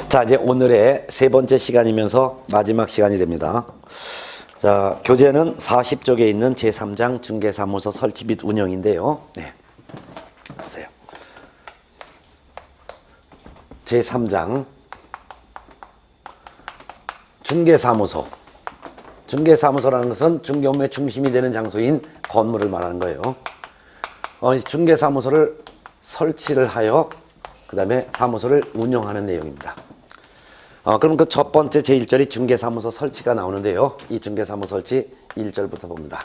자, 이제 오늘의 세 번째 시간이면서 마지막 시간이 됩니다. 자, 교재는 40쪽에 있는 제3장 중개사무소 설치 및 운영인데요. 네. 보세요. 제3장 중개사무소. 중개사무소라는 것은 중개업무의 중심이 되는 장소인 건물을 말하는 거예요. 중개사무소를 설치를 하여 그 다음에 사무소를 운영하는 내용입니다. 그럼 그 첫 번째 제1절이 중개사무소 설치가 나오는데요. 이 중개사무소 설치 1절부터 봅니다.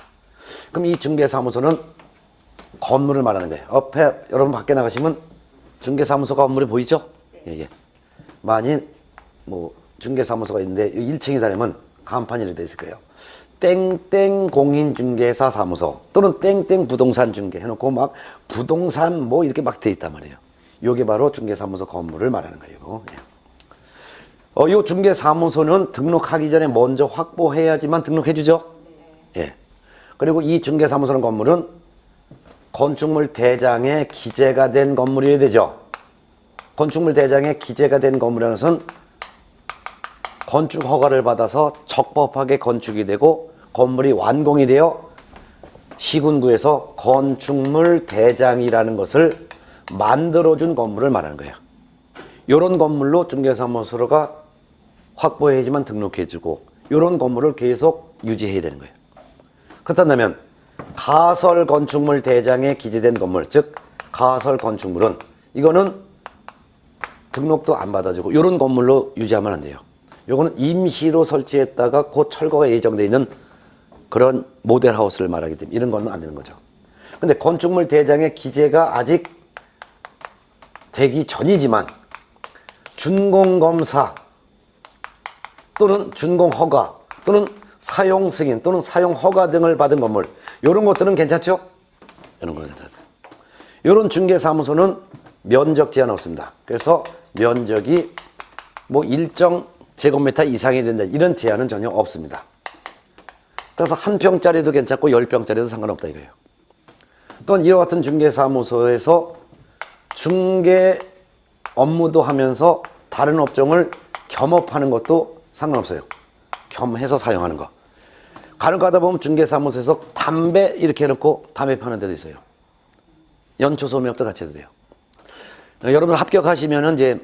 그럼 이 중개사무소는 건물을 말하는 거예요. 옆에 여러분 밖에 나가시면 중개사무소 건물이 보이죠? 예. 만일 뭐 중개사무소가 있는데 1층에 다니면 간판이 이렇게 돼 있을 거예요. 땡땡 공인중개사 사무소 또는 땡땡 부동산 중개 해놓고 막 부동산 뭐 이렇게 막 돼 있단 말이에요. 요게 바로 중개사무소 건물을 말하는 거예요. 요 중개사무소는 등록하기 전에 먼저 확보해야지만 등록해주죠. 예. 그리고 이 중개사무소는 건물은 건축물 대장에 기재가 된 건물이어야 되죠. 건축물 대장에 기재가 된 건물이라는 것은 건축 허가를 받아서 적법하게 건축이 되고 건물이 완공이 되어 시군구에서 건축물 대장이라는 것을 만들어준 건물을 말하는 거예요. 이런 건물로 중개사무소가 확보해야지만 등록해주고 이런 건물을 계속 유지해야 되는 거예요. 그렇다면 가설 건축물 대장에 기재된 건물, 즉 가설 건축물은 이거는 등록도 안 받아주고 이런 건물로 유지하면 안 돼요. 이거는 임시로 설치했다가 곧 철거가 예정되어 있는 그런 모델하우스를 말하기 때문에 이런 건 안 되는 거죠. 근데 건축물 대장의 기재가 아직 되기 전이지만 준공검사 또는 준공허가 또는 사용승인 또는 사용허가 등을 받은 건물 이런 것들은 괜찮죠? 이런 건 괜찮아요. 이런 중개사무소는 면적 제한 없습니다. 그래서 면적이 뭐 일정 제곱미터 이상이 된다 이런 제한은 전혀 없습니다. 그래서 한 평짜리도 괜찮고 10평짜리도 상관없다 이거예요. 또는 이와 같은 중개사무소에서 중개 업무도 하면서 다른 업종을 겸업하는 것도 상관없어요. 겸해서 사용하는 거. 간혹 가다 보면 중개사무소에서 담배 이렇게 해놓고 담배 파는 데도 있어요. 연초 소매업도 같이 해도 돼요. 여러분 합격하시면은 이제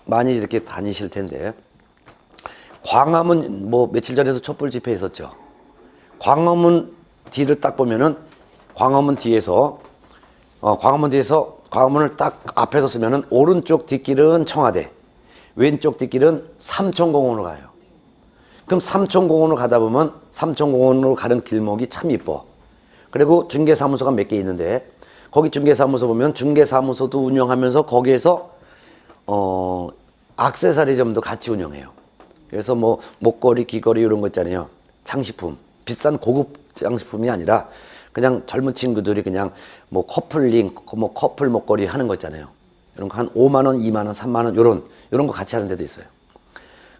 많이 이렇게 다니실 텐데 광화문 뭐 며칠 전에도 촛불 집회 있었죠. 광화문 뒤를 딱 보면은 광화문 뒤에서 광화문을 딱 앞에서 쓰면은 오른쪽 뒷길은 청와대, 왼쪽 뒷길은 삼천공원으로 가요. 그럼 삼천공원으로 가다 보면 삼천공원으로 가는 길목이 참 이뻐. 그리고 중개사무소가 몇 개 있는데 거기 중개사무소 보면 중개사무소도 운영하면서 거기에서 액세서리점도 같이 운영해요. 그래서 뭐 목걸이, 귀걸이 이런 거 있잖아요. 장식품, 비싼 고급 장식품이 아니라 그냥 젊은 친구들이 그냥 뭐 커플링, 뭐 커플 목걸이 하는 거 있잖아요. 이런 거 한 5만 원, 2만 원, 3만 원 이런 거 같이 하는 데도 있어요.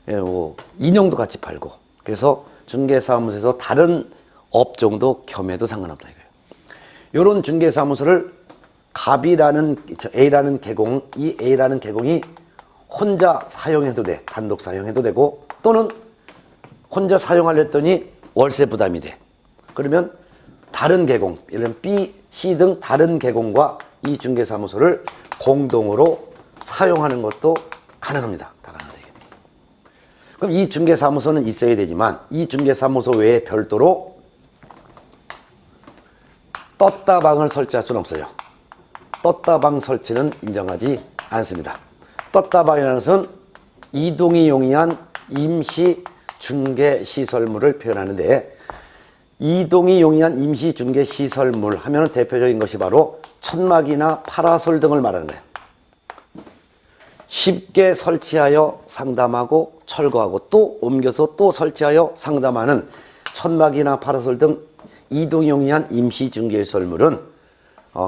뭐 인형도 같이 팔고. 그래서 중개사무소에서 다른 업종도 겸해도 상관없다 이거예요. 이런 중개사무소를 A라는 계공, 이 A라는 계공이 혼자 사용해도 돼. 단독 사용해도 되고 또는 혼자 사용하려 했더니 월세 부담이 돼. 그러면 다른 계공, 예를 들면 B, C 등 다른 계공과 이 중개사무소를 공동으로 사용하는 것도 가능합니다. 다 가능하다. 그럼 이 중개사무소는 있어야 되지만 이 중개사무소 외에 별도로 떴다방을 설치할 수는 없어요. 떴다방 설치는 인정하지 않습니다. 떴다방이라는 것은 이동이 용이한 임시 중개 시설물을 표현하는데 이동이 용이한 임시 중개 시설물 하면 대표적인 것이 바로 천막이나 파라솔 등을 말하는 거예요. 쉽게 설치하여 상담하고 철거하고 또 옮겨서 또 설치하여 상담하는 천막이나 파라솔 등 이동이 용이한 임시 중개 시설물은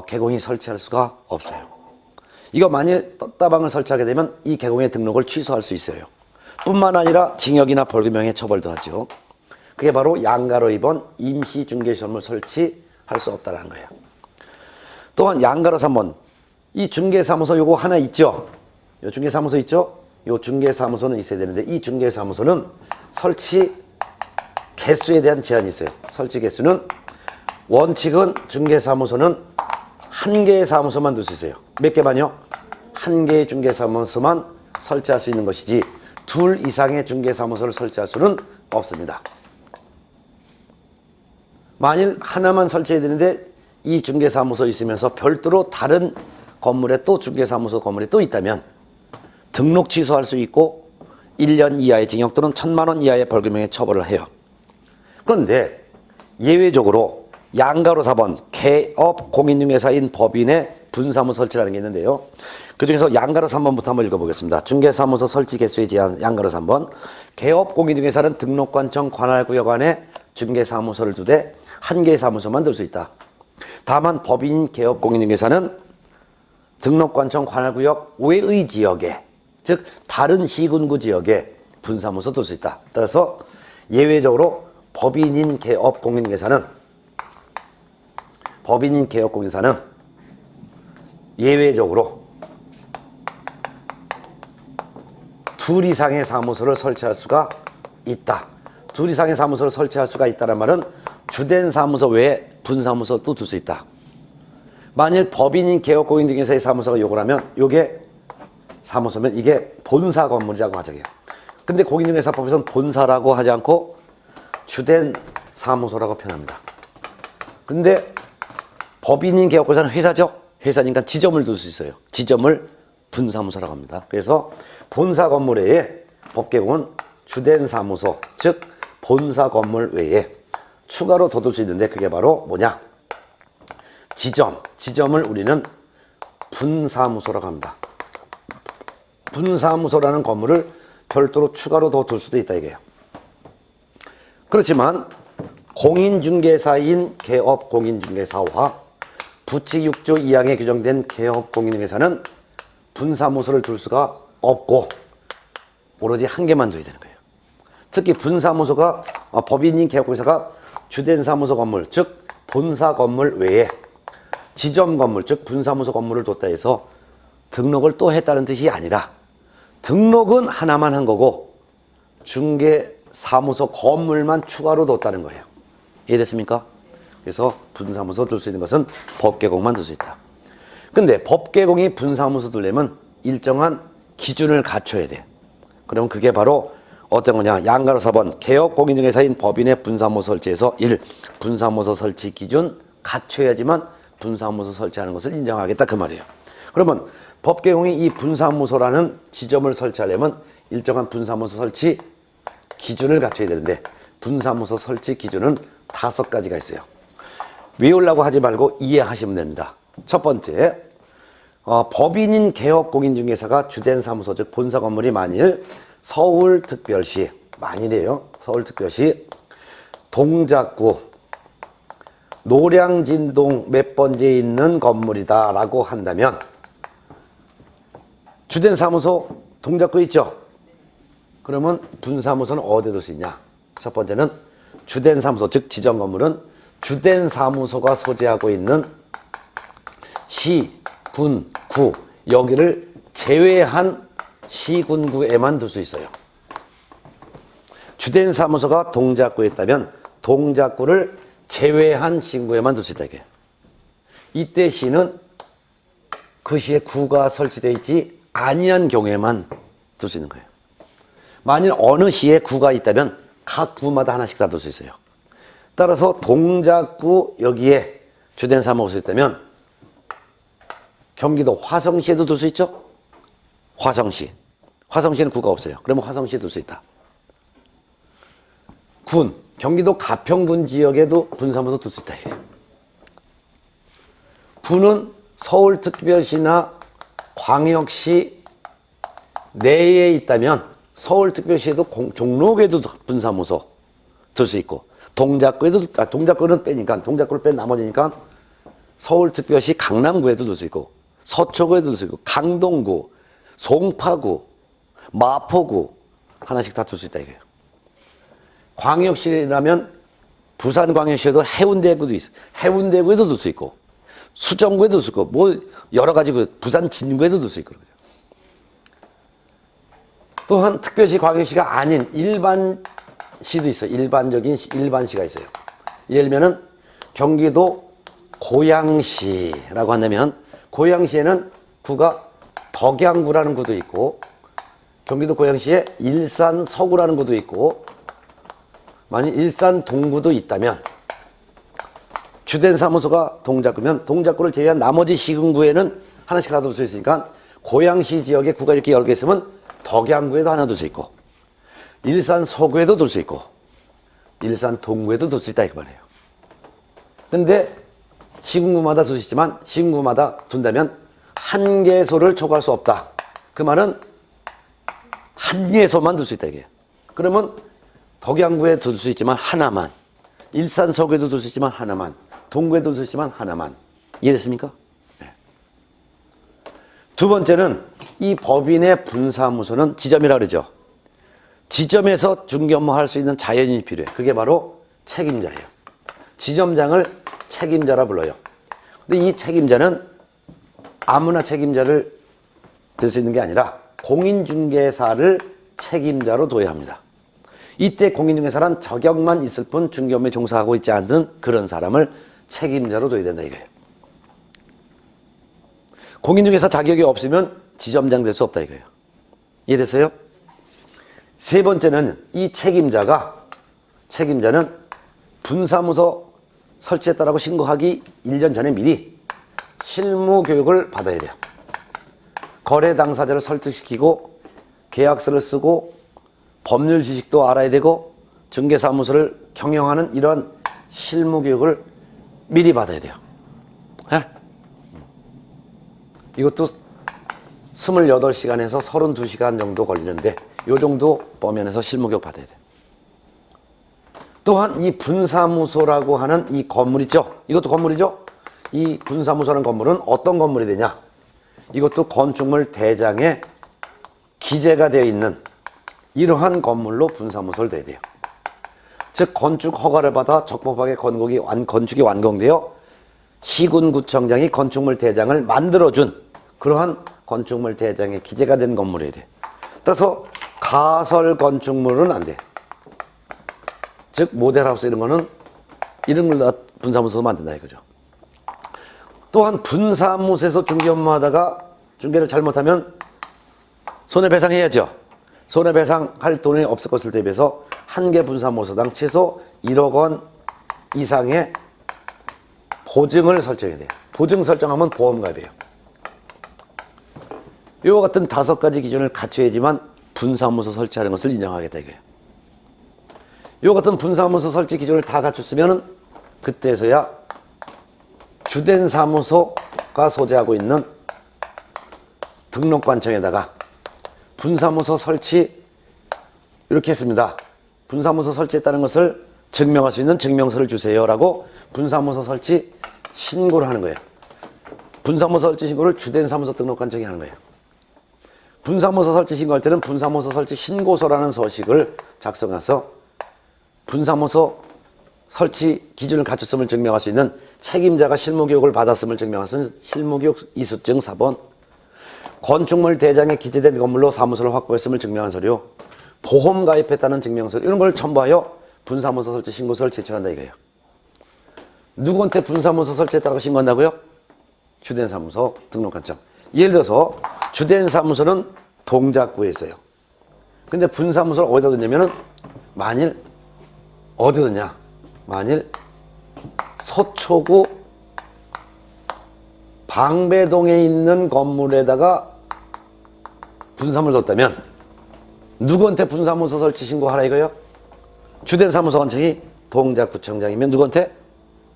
계공이 설치할 수가 없어요. 이거 만일 떴다방을 설치하게 되면 이 계공의 등록을 취소할 수 있어요. 뿐만 아니라 징역이나 벌금형의 처벌도 하죠. 그게 바로 양가로 2번 임시 중개시설물 설치할 수 없다는 거예요. 또한 양가로 3번 이 중개사무소 요거 하나 있죠. 요 중개사무소 있죠. 요 중개사무소는 있어야 되는데 이 중개사무소는 설치 개수에 대한 제한이 있어요. 설치 개수는 원칙은 중개사무소는 한 개의 사무소만 둘 수 있어요. 몇 개만요? 한 개의 중개사무소만 설치할 수 있는 것이지 둘 이상의 중개사무소를 설치할 수는 없습니다. 만일 하나만 설치해야 되는데 이 중개사무소 있으면서 별도로 다른 건물에 또 중개사무소 건물이 또 있다면 등록 취소할 수 있고 1년 이하의 징역 또는 1,000만 원 이하의 벌금형에 처벌을 해요. 그런데 예외적으로 양가로 4번 개업 공인중개사인 법인의 분사무소 설치라는 게 있는데요. 그중에서 양가로 3번부터 한번 읽어보겠습니다. 중개사무소 설치 개수에 제한 양가로 3번 개업 공인중개사는 등록관청 관할구역 안에 중개사무소를 두되 한 개의 사무소만 둘 수 있다. 다만 법인 개업 공인중개사는 등록관청 관할구역 외의 지역에 즉 다른 시군구 지역에 분사무소 둘 수 있다. 따라서 예외적으로 법인인 개업 공인중개사는 예외적으로 둘 이상의 사무소를 설치할 수가 있다. 둘 이상의 사무소를 설치할 수가 있다는 말은 주된 사무소 외에 분사무소도 둘 수 있다. 만일 법인인 개업공인중개사의 사무소가 요걸 하면 요게 사무소면 이게 본사 건물이라고 하죠. 근데 공인중개사법에서는 본사라고 하지 않고 주된 사무소라고 표현합니다. 근데 법인인 개업공인중개사는 회사죠. 회사니까 지점을 둘 수 있어요. 지점을 분사무소라고 합니다. 그래서 본사 건물 외에 법개공은 주된 사무소, 즉 본사 건물 외에 추가로 더 둘 수 있는데 그게 바로 뭐냐? 지점을 우리는 분사무소라고 합니다. 분사무소라는 건물을 별도로 추가로 더 둘 수도 있다 이게요. 그렇지만 공인중개사인 개업공인중개사와 부칙 6조 2항에 규정된 개업공인중개사는 분사무소를 둘 수가 없고 오로지 한 개만 둬야 되는 거예요. 특히 분사무소가 법인인 개업공인중개사가 주된 사무소 건물, 즉 본사 건물 외에 지점 건물, 즉 분사무소 건물을 뒀다 해서 등록을 또 했다는 뜻이 아니라 등록은 하나만 한 거고 중개사무소 건물만 추가로 뒀다는 거예요. 이해됐습니까? 그래서 분사무소 둘 수 있는 것은 법개공만 둘 수 있다. 근데 법개공이 분사무소 두려면 일정한 기준을 갖춰야 돼. 그러면 그게 바로 어떤 거냐? 양가로 4번 개업공인중개사인 법인의 분사무소 설치에서 1. 분사무소 설치 기준 갖춰야지만 분사무소 설치하는 것을 인정하겠다 그 말이에요. 그러면 법개공이 이 분사무소라는 지점을 설치하려면 일정한 분사무소 설치 기준을 갖춰야 되는데 분사무소 설치 기준은 5가지가 있어요. 외우려고 하지 말고 이해하시면 됩니다. 첫 번째, 법인인 개업공인중개사가 주된 사무소 즉 본사 건물이 만일 서울특별시 만일이에요. 서울특별시 동작구 노량진동 몇 번지에 있는 건물이다 라고 한다면 주된 사무소 동작구에 있죠. 그러면 분사무소는 어디에 둘 수 있냐? 첫 번째는 주된 사무소 즉 지정 건물은 주된 사무소가 소재하고 있는 시, 군, 구 여기를 제외한 시군구에만 둘 수 있어요. 주된 사무소가 동작구에 있다면 동작구를 제외한 시군구에만 둘 수 있다 이게. 이때 시는 그 시에 구가 설치되어 있지 아니한 경우에만 둘 수 있는 거예요. 만일 어느 시에 구가 있다면 각 구마다 하나씩 다 둘 수 있어요. 따라서 동작구 여기에 주된 사무소가 있다면 경기도 화성시에도 둘 수 있죠? 화성시는 구가 없어요. 그러면 화성시에 둘 수 있다. 군, 경기도 가평군 지역에도 분사무소 둘 수 있다. 군은 서울특별시나 광역시 내에 있다면 서울특별시에도 종로구에도 분사무소 둘 수 있고 동작구에도 동작구는 빼니까 동작구를 뺀 나머지니까 서울특별시 강남구에도 둘 수 있고 서초구에도 둘 수 있고 강동구, 송파구, 마포구 하나씩 다 둘 수 있다 이거예요. 광역시라면 부산광역시에도 해운대구도 있어. 해운대구에도 둘 수 있고 수정구에도 둘 수 있고 뭐 여러 가지 부산 진구에도 둘 수 있고 또한 특별시, 광역시가 아닌 일반시도 있어요. 일반적인 일반시가 있어요. 예를 들면은 경기도 고양시라고 한다면 고양시에는 구가 덕양구라는 구도 있고 경기도 고양시에 일산 서구라는 구도 있고 만약 일산 동구도 있다면 주된 사무소가 동작구면 동작구를 제외한 나머지 시군구에는 하나씩 다 둘 수 있으니까 고양시 지역에 구가 이렇게 여러 개 있으면 덕양구에도 하나 둘 수 있고 일산 서구에도 둘 수 있고 일산 동구에도 둘 수 있다 이거 말이에요. 근데 시군구마다 둘 수 있지만 시군구마다 둔다면 한 개소를 초과할 수 없다. 그 말은 한 개소만 둘 수 있다 이게. 그러면 덕양구에 둘 수 있지만 하나만, 일산 서구에도 둘 수 있지만 하나만, 동구에도 둘 수 있지만 하나만. 이해됐습니까? 네. 두 번째는 이 법인의 분사무소는 지점이라고 그러죠. 지점에서 중개 업무 할 수 있는 자연인이 필요해. 그게 바로 책임자예요. 지점장을 책임자라 불러요. 근데 이 책임자는 아무나 책임자를 될 수 있는 게 아니라 공인중개사를 책임자로 둬야 합니다. 이때 공인중개사란 자격만 있을 뿐 중개 업무에 종사하고 있지 않은 그런 사람을 책임자로 둬야 된다 이거예요. 공인중개사 자격이 없으면 지점장 될 수 없다 이거예요. 이해됐어요? 세 번째는 이 책임자는 분사무소 설치했다라고 신고하기 1년 전에 미리 실무 교육을 받아야 돼요. 거래 당사자를 설득시키고 계약서를 쓰고 법률 지식도 알아야 되고 중개사무소를 경영하는 이런 실무 교육을 미리 받아야 돼요. 네? 이것도 28시간에서 32시간 정도 걸리는데 이 정도 범위에서 실무 교육 받아야 돼요. 또한 이 분사무소라고 하는 이 건물 있죠? 이것도 건물이죠? 이 분사무소라는 건물은 어떤 건물이 되냐? 이것도 건축물 대장에 기재가 되어 있는 이러한 건물로 분사무소를 둬야 돼요. 즉 건축 허가를 받아 적법하게 건축이 완공되어 시군구청장이 건축물 대장을 만들어준 그러한 건축물 대장에 기재가 된 건물이어야 돼. 따라서 가설 건축물은 안 돼. 즉 모델하우스 이런 거는 이런 걸 분사무소로 만든다 이거죠. 또한 분사무소에서 중개 업무하다가 중개를 잘못하면 손해배상해야죠. 손해배상할 돈이 없을 것을 대비해서 한 개 분사무소당 최소 1억 원 이상의 보증을 설정해야 돼요. 보증 설정하면 보험가입이에요. 이와 같은 5가지 기준을 갖춰야지만 분사무소 설치하는 것을 인정하겠다 이거예요. 이와 같은 분사무소 설치 기준을 다 갖췄으면 그때서야 주된 사무소가 소재하고 있는 등록관청에다가 분사무소 설치 이렇게 했습니다. 분사무소 설치했다는 것을 증명할 수 있는 증명서를 주세요라고 분사무소 설치 신고를 하는 거예요. 분사무소 설치 신고를 주된 사무소 등록관청이 하는 거예요. 분사무소 설치 신고할 때는 분사무소 설치 신고서라는 서식을 작성해서 분사무소 설치 기준을 갖췄음을 증명할 수 있는 책임자가 실무교육을 받았음을 증명할 수 있는 실무교육 이수증 4번, 건축물 대장에 기재된 건물로 사무소를 확보했음을 증명한 서류, 보험 가입했다는 증명서 이런 걸 첨부하여 분사무소 설치 신고서를 제출한다 이거예요. 누구한테 분사무소 설치했다고 신고한다고요? 주된 사무소 등록관청. 예를 들어서 주된 사무소는 동작구에 있어요. 근데 분사무소를 어디다 뒀냐면은 만일 어디 뒀냐? 만일 서초구 방배동에 있는 건물에다가 분사무소를 뒀다면 누구한테 분사무소 설치 신고하라 이거요? 주된 사무소 관청이 동작구청장이면 누구한테?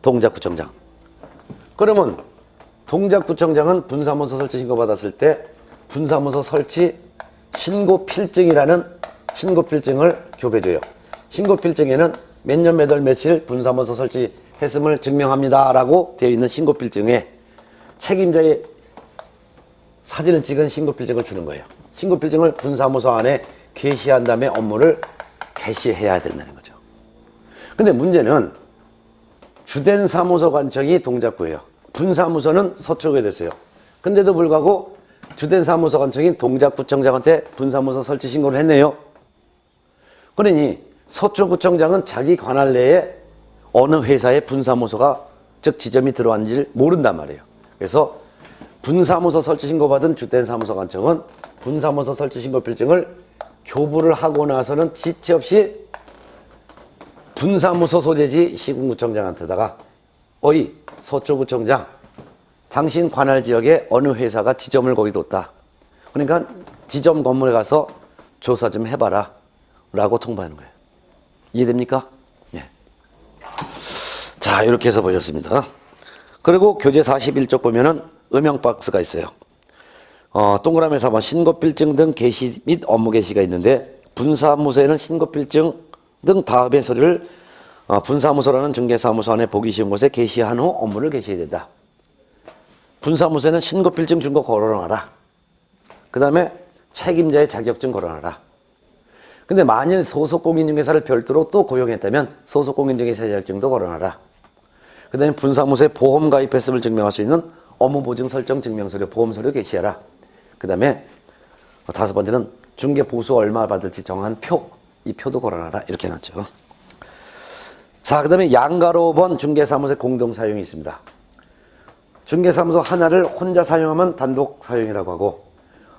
동작구청장. 그러면 동작구청장은 분사무소 설치 신고 받았을 때 분사무소 설치 신고필증이라는 신고필증을 교배줘요. 신고필증에는 몇 년 몇 월 며칠 분사무소 설치했음을 증명합니다 라고 되어 있는 신고필증에 책임자의 사진을 찍은 신고필증을 주는 거예요. 신고필증을 분사무소 안에 게시한 다음에 업무를 개시해야 된다는 거죠. 근데 문제는 주된 사무소 관청이 동작구예요. 분사무소는 서초구에 됐어요. 근데도 불구하고 주된 사무소 관청인 동작구청장한테 분사무소 설치 신고를 했네요. 그러니 서초구청장은 자기 관할 내에 어느 회사의 분사무소가 즉 지점이 들어왔는지를 모른단 말이에요. 그래서 분사무소 설치 신고받은 주된 사무소 관청은 분사무소 설치 신고 필증을 교부를 하고 나서는 지체 없이 분사무소 소재지 시군구청장한테다가 어이 서초구청장 당신 관할 지역에 어느 회사가 지점을 거기 뒀다. 그러니까 지점 건물에 가서 조사 좀 해봐라 라고 통보하는 거예요. 이해됩니까? 예. 자, 이렇게 해서 보셨습니다. 그리고 교재 41쪽 보면은 음영 박스가 있어요. 동그라미 4번 신고필증 등 게시 및 업무 게시가 있는데 분사무소에는 신고필증 등 다음의 서류를 분사무소라는 중개사무소 안에 보기 쉬운 곳에 게시한 후 업무를 게시해야 된다. 분사무소에는 신고필증 준거 걸어놔라. 그 다음에 책임자의 자격증 걸어놔라. 근데 만일 소속공인중개사를 별도로 또 고용했다면 소속공인중개사 자격증도 걸어놔라. 그 다음에 분사무소에 보험 가입했음을 증명할 수 있는 업무보증 설정 증명서류, 보험서류 게시하라. 그 다음에 5번째는 중개보수 얼마 받을지 정한 표, 이 표도 걸어놔라. 이렇게 해놨죠. 자, 그 다음에 양가로 5번 중개사무소의 공동사용이 있습니다. 중개사무소 하나를 혼자 사용하면 단독 사용이라고 하고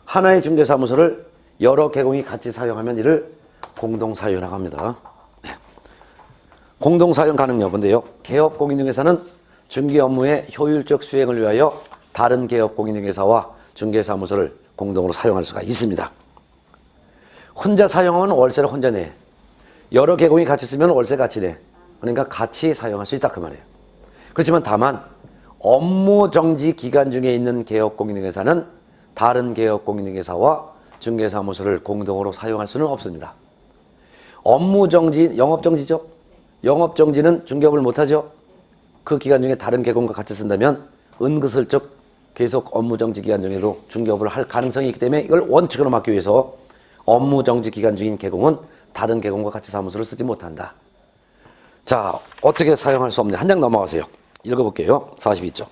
하나의 중개사무소를 여러 개공이 같이 사용하면 이를 공동사용이라고 합니다. 네. 공동사용 가능 여부인데요. 개업공인중개사는 중개 업무의 효율적 수행을 위하여 다른 개업공인중개사와 중개사무소를 공동으로 사용할 수가 있습니다. 혼자 사용하면 월세를 혼자 내. 여러 개공이 같이 쓰면 월세 같이 내. 그러니까 같이 사용할 수 있다 그 말이에요. 그렇지만 다만 업무 정지 기간 중에 있는 개업공인중개사는 다른 개업공인중개사와 중개사무소를 공동으로 사용할 수는 없습니다. 업무 정지, 영업 정지죠. 영업 정지는 중개업을 못하죠. 그 기간 중에 다른 개공과 같이 쓴다면 은근슬쩍 계속 업무 정지 기간 중에도 중개업을 할 가능성이 있기 때문에 이걸 원칙으로 막기 위해서 업무 정지 기간 중인 개공은 다른 개공과 같이 사무소를 쓰지 못한다. 자, 어떻게 사용할 수 없냐. 한 장 넘어가세요. 읽어볼게요. 42쪽.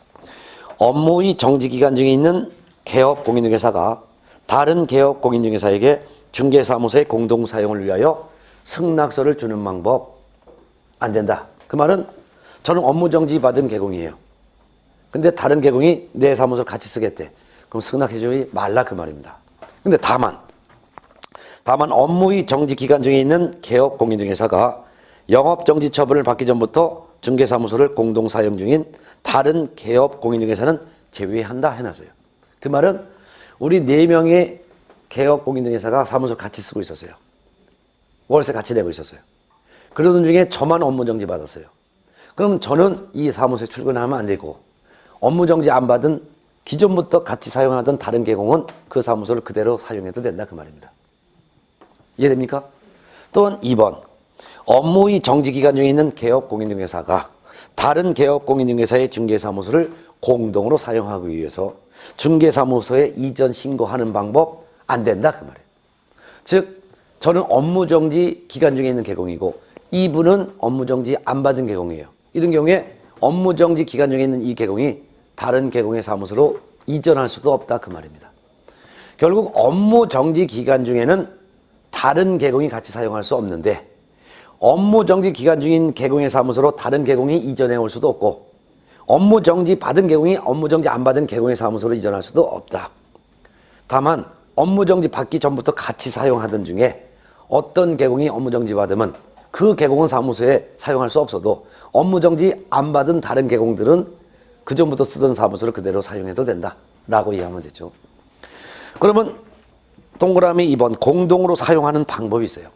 업무의 정지 기간 중에 있는 개업 공인중개사가 다른 개업 공인중개사에게 중개사무소의 공동 사용을 위하여 승낙서를 주는 방법 안 된다. 그 말은 저는 업무 정지 받은 개공이에요. 근데 다른 개공이 내 사무소를 같이 쓰겠대. 그럼 승낙해주지 말라 그 말입니다. 근데 다만 업무의 정지 기간 중에 있는 개업 공인중개사가 영업정지 처분을 받기 전부터 중개사무소를 공동 사용 중인 다른 개업 공인중개사는 제외한다 해놨어요. 그 말은 우리 4명의 개업 공인중개사가 사무소 같이 쓰고 있었어요. 월세 같이 내고 있었어요. 그러던 중에 저만 업무정지 받았어요. 그럼 저는 이 사무소에 출근하면 안 되고 업무정지 안 받은 기존부터 같이 사용하던 다른 개공은 그 사무소를 그대로 사용해도 된다 그 말입니다. 이해됩니까? 또한 2번 업무의 정지 기간 중에 있는 개업 공인중개사가 다른 개업 공인중개사의 중개사무소를 공동으로 사용하기 위해서 중개사무소에 이전 신고하는 방법 안 된다 그 말이에요. 즉 저는 업무정지 기간 중에 있는 개공이고 이분은 업무정지 안 받은 개공이에요. 이런 경우에 업무정지 기간 중에 있는 이 개공이 다른 개공의 사무소로 이전할 수도 없다 그 말입니다. 결국 업무정지 기간 중에는 다른 개공이 같이 사용할 수 없는데 업무정지 기간 중인 개공의 사무소로 다른 개공이 이전해 올 수도 없고 업무정지 받은 개공이 업무정지 안 받은 개공의 사무소로 이전할 수도 없다. 다만 업무정지 받기 전부터 같이 사용하던 중에 어떤 개공이 업무정지 받으면 그 개공은 사무소에 사용할 수 없어도 업무정지 안 받은 다른 개공들은 그 전부터 쓰던 사무소를 그대로 사용해도 된다 라고 이해하면 되죠. 그러면 동그라미 2번 공동으로 사용하는 방법이 있어요.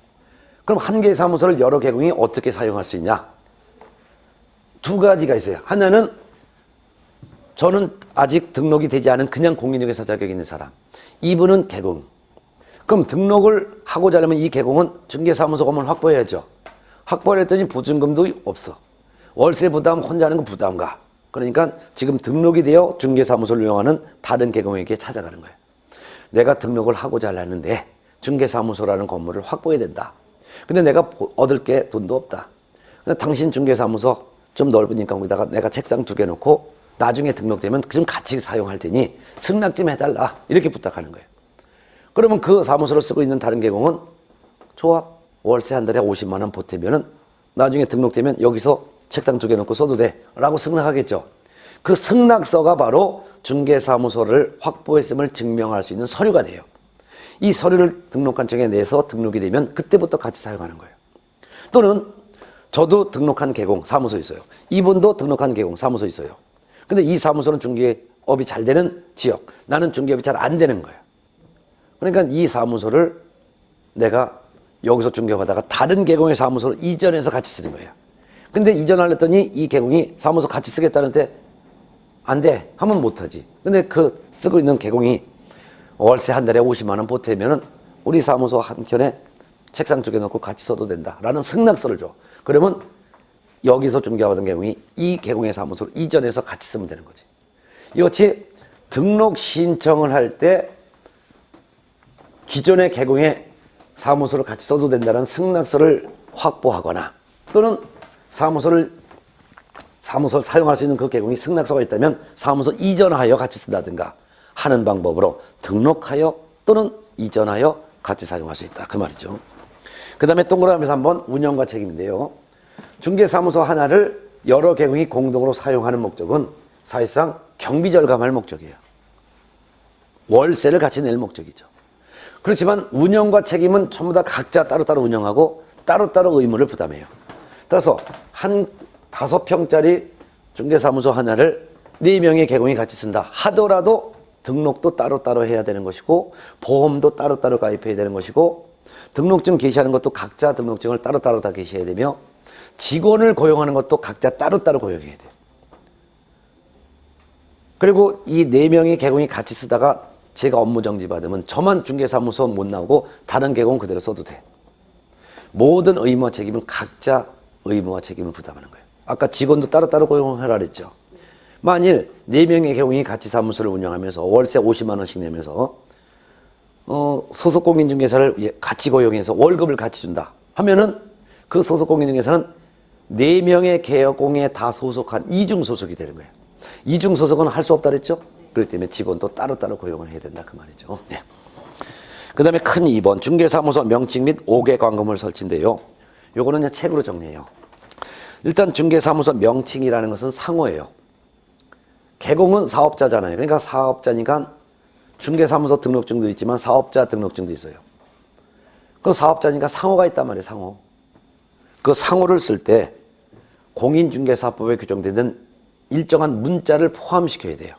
그럼 한 개의 사무소를 여러 개공이 어떻게 사용할 수 있냐? 2가지가 있어요. 하나는 저는 아직 등록이 되지 않은 그냥 공인중개사 자격이 있는 사람. 이분은 개공. 그럼 등록을 하고자 하려면 이 개공은 중개사무소 건물 확보해야죠. 확보를 했더니 보증금도 없어. 월세 부담 혼자 하는 건 부담가. 그러니까 지금 등록이 되어 중개사무소를 이용하는 다른 개공에게 찾아가는 거예요. 내가 등록을 하고자 하려는데 중개사무소라는 건물을 확보해야 된다. 근데 내가 얻을 게 돈도 없다. 근데 당신 중개사무소 좀 넓으니까 거기다가 내가 책상 2개 놓고 나중에 등록되면 좀 같이 사용할 테니 승낙 좀 해달라 이렇게 부탁하는 거예요. 그러면 그 사무소를 쓰고 있는 다른 계공은 좋아, 월세 한 달에 50만 원 보태면은 나중에 등록되면 여기서 책상 2개 놓고 써도 돼 라고 승낙하겠죠. 그 승낙서가 바로 중개사무소를 확보했음을 증명할 수 있는 서류가 돼요. 이 서류를 등록관청에 내서 등록이 되면 그때부터 같이 사용하는 거예요. 또는 저도 등록한 계공 사무소 있어요. 이분도 등록한 계공 사무소 있어요. 근데 이 사무소는 중개업이 잘 되는 지역, 나는 중개업이 잘 안 되는 거예요. 그러니까 이 사무소를 내가 여기서 중개업하다가 다른 계공의 사무소로 이전해서 같이 쓰는 거예요. 근데 이전하랬더니 이 계공이 사무소 같이 쓰겠다는데 안 돼 하면 못하지. 근데 그 쓰고 있는 계공이 월세 한 달에 50만 원 보태면은 우리 사무소 한켠에 책상 2개 놓고 같이 써도 된다라는 승낙서를 줘. 그러면 여기서 중개하던 계공이 이 계공의 사무소를 이전해서 같이 쓰면 되는 거지. 이같이 등록 신청을 할 때 기존의 계공의 사무소를 같이 써도 된다는 승낙서를 확보하거나 또는 사무소를 사용할 수 있는 그 계공이 승낙서가 있다면 사무소 이전하여 같이 쓴다든가 하는 방법으로 등록하여 또는 이전하여 같이 사용할 수 있다. 그 말이죠. 그 다음에 동그라미에서 한번 운영과 책임인데요. 중개사무소 하나를 여러 계공이 공동으로 사용하는 목적은 사실상 경비 절감할 목적이에요. 월세를 같이 낼 목적이죠. 그렇지만 운영과 책임은 전부 다 각자 따로따로 운영하고 따로따로 의무를 부담해요. 따라서 한 5평짜리 중개사무소 하나를 4명의 계공이 같이 쓴다 하더라도 등록도 따로따로 해야 되는 것이고 보험도 따로따로 가입해야 되는 것이고 등록증 게시하는 것도 각자 등록증을 따로따로 다 게시해야 되며 직원을 고용하는 것도 각자 따로따로 고용해야 돼요. 그리고 이 4명의 계공이 같이 쓰다가 제가 업무 정지 받으면 저만 중개사무소 못 나오고 다른 계공 그대로 써도 돼. 모든 의무와 책임은 각자 의무와 책임을 부담하는 거예요. 아까 직원도 따로따로 고용하라 그랬죠. 만일 4명의 계공이 같이 사무소를 운영하면서 월세 50만 원씩 내면서 소속 공인중개사를 같이 고용해서 월급을 같이 준다 하면은 그 소속 공인중개사는 4명의 계공에 다 소속한 이중소속이 되는 거예요. 이중소속은 할 수 없다 그랬죠. 그렇기 때문에 직원도 따로따로 고용을 해야 된다 그 말이죠. 네. 그 다음에 큰 2번 중개사무소 명칭 및 5개 광고물 설치인데요. 요거는 그냥 책으로 정리해요. 일단 중개사무소 명칭이라는 것은 상호예요. 계공은 사업자잖아요. 그러니까 사업자니까 중개사무소 등록증도 있지만 사업자 등록증도 있어요. 그 사업자니까 상호가 있단 말이에요. 상호. 그 상호를 쓸 때 공인중개사법에 규정되는 일정한 문자를 포함시켜야 돼요.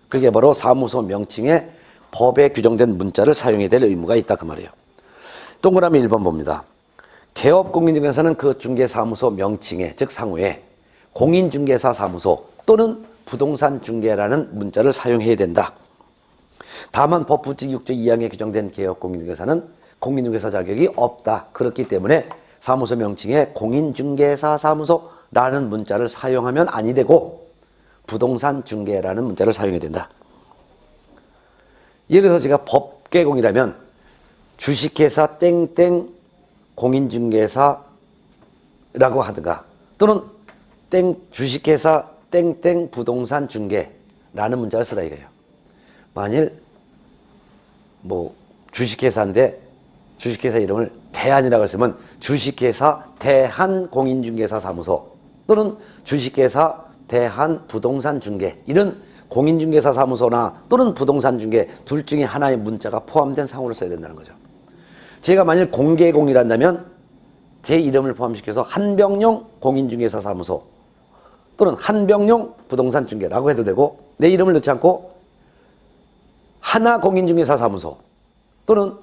그게 바로 사무소 명칭에 법에 규정된 문자를 사용해야 될 의무가 있다 그 말이에요. 동그라미 1번 봅니다. 개업공인중개사는 그 중개사무소 명칭에 즉 상호에 공인중개사 사무소 또는 부동산 중개라는 문자를 사용해야 된다. 다만 법규칙 6조 2항에 규정된 개업공인중개사는 공인중개사 자격이 없다. 그렇기 때문에 사무소 명칭에 공인중개사 사무소라는 문자를 사용하면 아니 되고 부동산 중개라는 문자를 사용해야 된다. 예를 들어서 제가 법계공이라면 주식회사 땡땡 공인중개사라고 하든가 또는 주식회사 땡땡 부동산 중개라는 문자를 쓰라 이거예요. 만일 주식회사인데 주식회사 이름을 대한이라고 했으면 주식회사 대한공인중개사 사무소 또는 주식회사 대한부동산중개 이런 공인중개사 사무소나 또는 부동산중개 둘 중에 하나의 문자가 포함된 상호를 써야 된다는 거죠. 제가 만일 공개공이란다면 제 이름을 포함시켜서 한병용 공인중개사 사무소 또는 한병용 부동산중개라고 해도 되고 내 이름을 넣지 않고 하나공인중개사 사무소 또는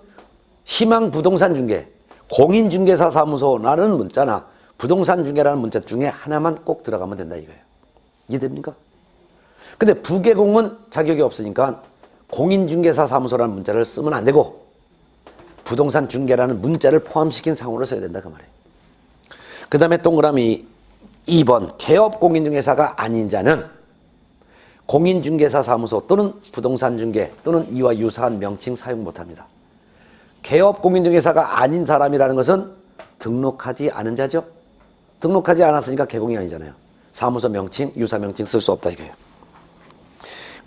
희망부동산중개 공인중개사 사무소라는 문자나 부동산중개라는 문자 중에 하나만 꼭 들어가면 된다 이거예요. 이해됩니까? 근데 부계공은 자격이 없으니까 공인중개사 사무소라는 문자를 쓰면 안 되고 부동산중개라는 문자를 포함시킨 상호를 써야 된다 그 말이에요. 그 다음에 동그라미 2번 개업공인중개사가 아닌 자는 공인중개사 사무소 또는 부동산중개 또는 이와 유사한 명칭 사용 못합니다. 개업공인중개사가 아닌 사람이라는 것은 등록하지 않은 자죠. 등록하지 않았으니까 개공이 아니잖아요. 사무소 명칭, 유사 명칭 쓸 수 없다 이거예요.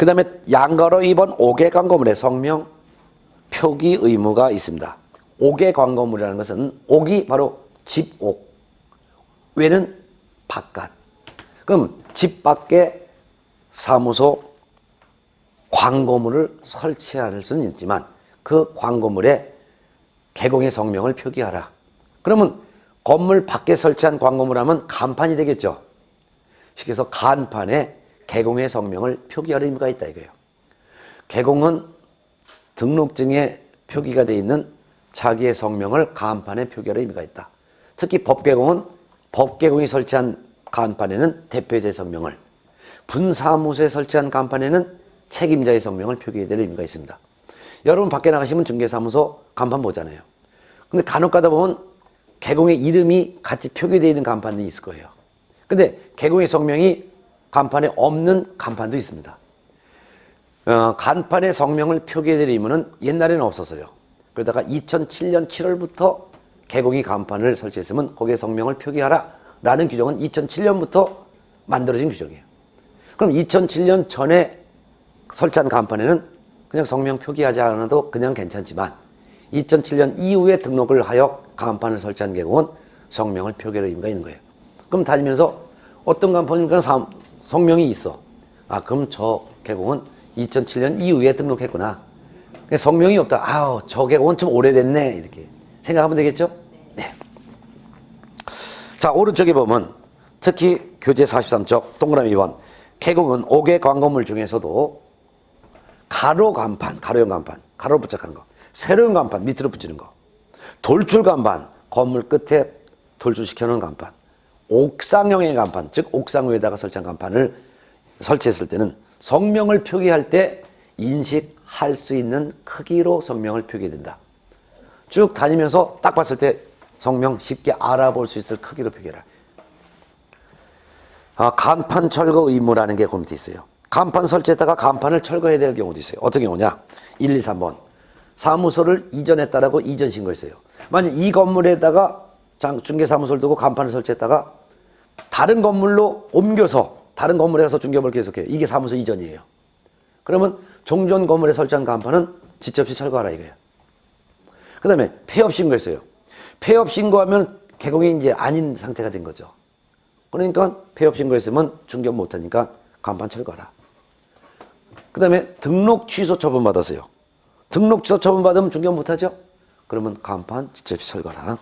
그 다음에 양가로 2번 5개 광고물의 성명 표기 의무가 있습니다. 5개 광고물이라는 것은 옥이 바로 집옥, 외는 바깥. 그럼 집 밖에 사무소 광고물을 설치할 수는 있지만 그 광고물에 개공의 성명을 표기하라. 그러면 건물 밖에 설치한 광고물 하면 간판이 되겠죠. 그래서 간판에 개공의 성명을 표기할 의무가 있다 이거예요. 개공은 등록증에 표기가 되어 있는 자기의 성명을 간판에 표기할 의무가 있다. 특히 법개공은 법개공이 설치한 간판에는 대표자의 성명을, 분사무소에 설치한 간판에는 책임자의 성명을 표기해야 될 의무가 있습니다. 여러분 밖에 나가시면 중개사무소 간판 보잖아요. 근데 간혹 가다 보면 개공의 이름이 같이 표기되어 있는 간판이 있을 거예요. 근데 개공의 성명이 간판에 없는 간판도 있습니다. 간판에 성명을 표기해야 될 의무는 옛날에는 없었어요. 그러다가 2007년 7월부터 개공이 간판을 설치했으면 거기에 성명을 표기하라 라는 규정은 2007년부터 만들어진 규정이에요. 그럼 2007년 전에 설치한 간판에는 그냥 성명 표기하지 않아도 그냥 괜찮지만 2007년 이후에 등록을 하여 간판을 설치한 개공은 성명을 표기할 의무가 있는 거예요. 그럼 다니면서 어떤 간판이니까 성명이 있어. 아, 그럼 저 개공은 2007년 이후에 등록했구나. 성명이 없다. 아우, 저 개공은 좀 오래됐네. 이렇게 생각하면 되겠죠? 네. 자, 오른쪽에 보면 특히 교재 43쪽 동그라미 2번 개공은 5개 광고물 중에서도 가로 간판, 가로형 간판, 가로 부착하는 거, 세로형 간판, 밑으로 붙이는 거, 돌출 간판, 건물 끝에 돌출시켜 놓은 간판, 옥상형의 간판, 즉 옥상 위에다가 설치한 간판을 설치했을 때는 성명을 표기할 때 인식할 수 있는 크기로 성명을 표기된다. 쭉 다니면서 딱 봤을 때 성명 쉽게 알아볼 수 있을 크기로 표기해라. 간판 철거 의무라는 게 그 밑에 있어요. 간판 설치했다가 간판을 철거해야 될 경우도 있어요. 어떤 경우냐? 1, 2, 3번. 사무소를 이전했다라고 이전 신고했어요. 만약 이 건물에다가 중개사무소를 두고 간판을 설치했다가 다른 건물로 옮겨서 다른 건물에 가서 중개업을 계속해요. 이게 사무소 이전이에요. 그러면 종전 건물에 설치한 간판은 지체 없이 철거하라 이거예요. 그 다음에 폐업 신고했어요. 폐업 신고하면 개공이 이제 아닌 상태가 된 거죠. 그러니까 폐업 신고했으면 중개업 못하니까 간판 철거하라. 그 다음에 등록 취소 처분 받았어요. 등록 취소 처분 받으면 중개업 못하죠? 그러면 간판 지체 없이 철거하라.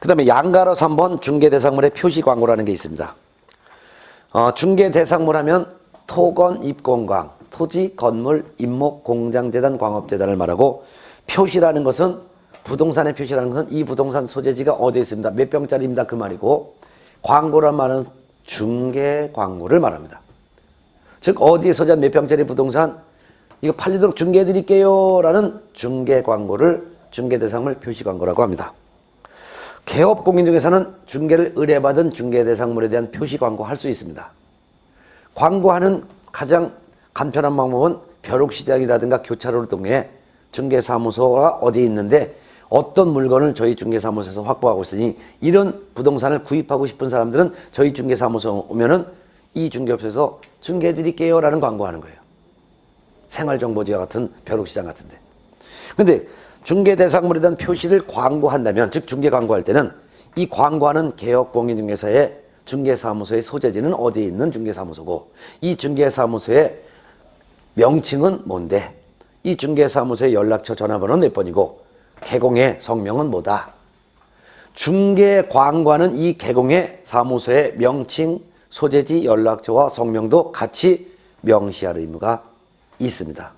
그 다음에 양가로 3번 중개대상물의 표시 광고라는 게 있습니다. 중개대상물 하면 토건, 입공광, 토지, 건물, 임목, 공장, 재단, 광업재단을 말하고 표시라는 것은 부동산의 표시라는 것은 이 부동산 소재지가 어디에 있습니다. 몇 평짜리입니다. 그 말이고 광고란 말은 중개 광고를 말합니다. 즉 어디에 소재한 몇 평짜리 부동산 이거 팔리도록 중개해 드릴게요 라는 중개 광고를 중개대상물 표시 광고라고 합니다. 개업공인 중에서는 중개를 의뢰받은 중개대상물에 대한 표시 광고 할 수 있습니다. 광고하는 가장 간편한 방법은 벼룩시장이라든가 교차로를 통해 중개사무소가 어디에 있는데 어떤 물건을 저희 중개사무소에서 확보하고 있으니 이런 부동산을 구입하고 싶은 사람들은 저희 중개사무소 오면은 이 중개업소에서 중개해 드릴게요 라는 광고하는 거예요. 생활정보지와 같은 벼룩시장 같은데. 근데 중개대상물에 대한 표시를 광고한다면 즉 중개 광고할 때는 이 광고하는 개업공인중개사의 중개사무소의 소재지는 어디에 있는 중개사무소고 이 중개사무소의 명칭은 뭔데 이 중개사무소의 연락처 전화번호는 몇 번이고 개공의 성명은 뭐다. 중개 광고하는 이 개공의 사무소의 명칭, 소재지, 연락처와 성명도 같이 명시할 의무가 있습니다.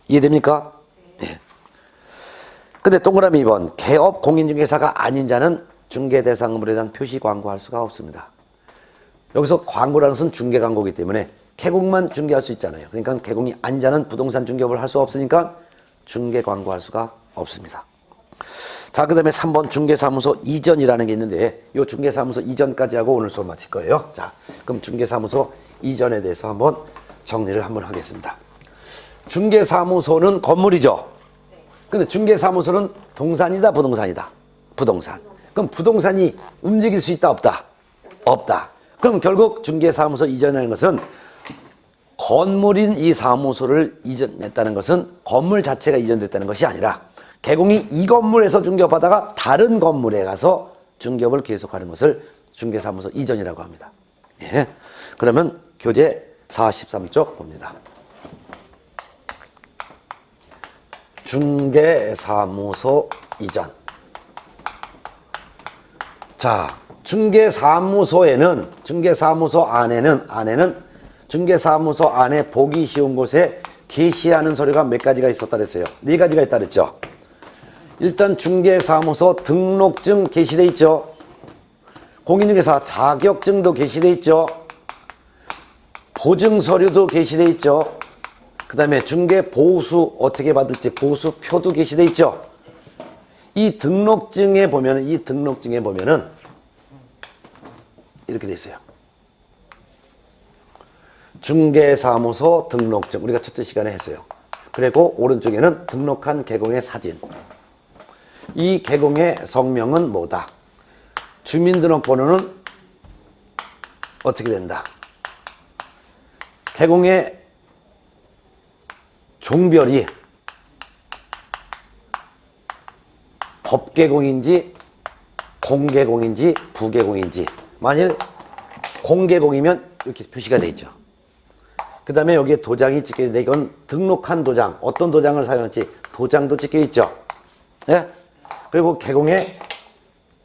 이해됩니까? 네. 근데 동그라미 2번 개업 공인중개사가 아닌 자는 중개대상물에 대한 표시 광고할 수가 없습니다. 여기서 광고라는 것은 중개 광고이기 때문에 개공만 중개할 수 있잖아요. 그러니까 개공이 아닌 자는 부동산 중개업을 할 수 없으니까 중개 광고할 수가 없습니다. 자, 그 다음에 3번 중개사무소 이전이라는 게 있는데 이 중개사무소 이전까지 하고 오늘 수업 마칠 거예요. 자, 그럼 중개사무소 이전에 대해서 한번 정리를 한번 하겠습니다. 중개사무소는 건물이죠. 근데 중개사무소는 동산이다, 부동산이다? 부동산. 그럼 부동산이 움직일 수 있다, 없다? 없다. 그럼 결국 중개사무소 이전이라는 것은 건물인 이 사무소를 이전했다는 것은 건물 자체가 이전됐다는 것이 아니라 개공이 이 건물에서 중개업하다가 다른 건물에 가서 중개업을 계속하는 것을 중개사무소 이전이라고 합니다. 예. 그러면 교재 43쪽 봅니다. 중개사무소 이전. 자, 중개사무소에는, 중개사무소 안에는 중개사무소 안에 보기 쉬운 곳에 게시하는 서류가 몇 가지가 있었다 그랬어요? 4가지가 있다 그랬죠? 일단 중개사무소 등록증 게시돼 있죠? 공인중개사 자격증도 게시돼 있죠? 보증서류도 게시돼 있죠? 그 다음에 중개보수 어떻게 받을지 보수표도 게시돼 있죠? 이 등록증에 보면은, 이렇게 돼 있어요. 중개사무소 등록증. 우리가 첫째 시간에 했어요. 그리고 오른쪽에는 등록한 개공의 사진. 이 개공의 성명은 뭐다? 주민등록번호는 어떻게 된다? 개공의 종별이 법개공인지 공개공인지 부개공인지. 만일 공개공이면 이렇게 표시가 되어 있죠. 그 다음에 여기에 도장이 찍혀 있는데 이건 등록한 도장, 어떤 도장을 사용할지 도장도 찍혀 있죠. 예? 그리고 개공의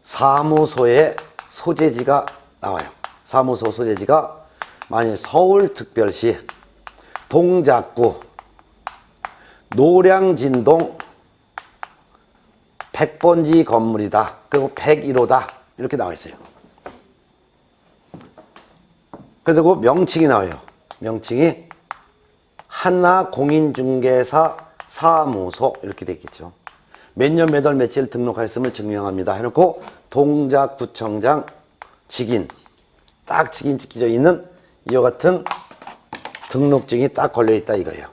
사무소의 소재지가 나와요. 사무소 소재지가 만일 서울특별시 동작구 노량진동 100번지 건물이다. 그리고 101호다. 이렇게 나와 있어요. 그리고 명칭이 나와요. 명칭이 하나공인중개사 사무소 이렇게 되어 있겠죠. 몇 년 몇 월 며칠 등록하였음을 증명합니다 해놓고 동작구청장 직인 딱 직인 찍혀져 있는 이와 같은 등록증이 딱 걸려있다 이거예요.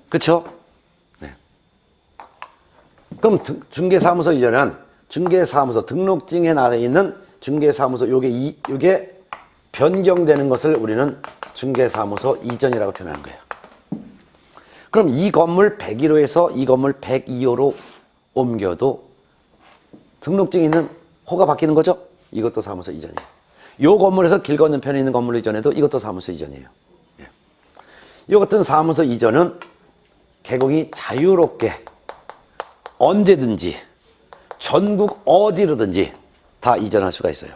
그쵸? 네. 그럼 중개사무소 이전은 중개사무소 등록증에 나와 있는 중개사무소 요게 변경되는 것을 우리는 중개사무소 이전이라고 표현하는 거예요. 그럼 이 건물 101호에서 이 건물 102호로 옮겨도 등록증이 있는 호가 바뀌는 거죠? 이것도 사무소 이전이에요. 이 건물에서 길 건너편에 있는 건물로 이전해도 이것도 사무소 이전이에요. 예. 이 같은 사무소 이전은 개공이 자유롭게 언제든지 전국 어디로든지 다 이전할 수가 있어요.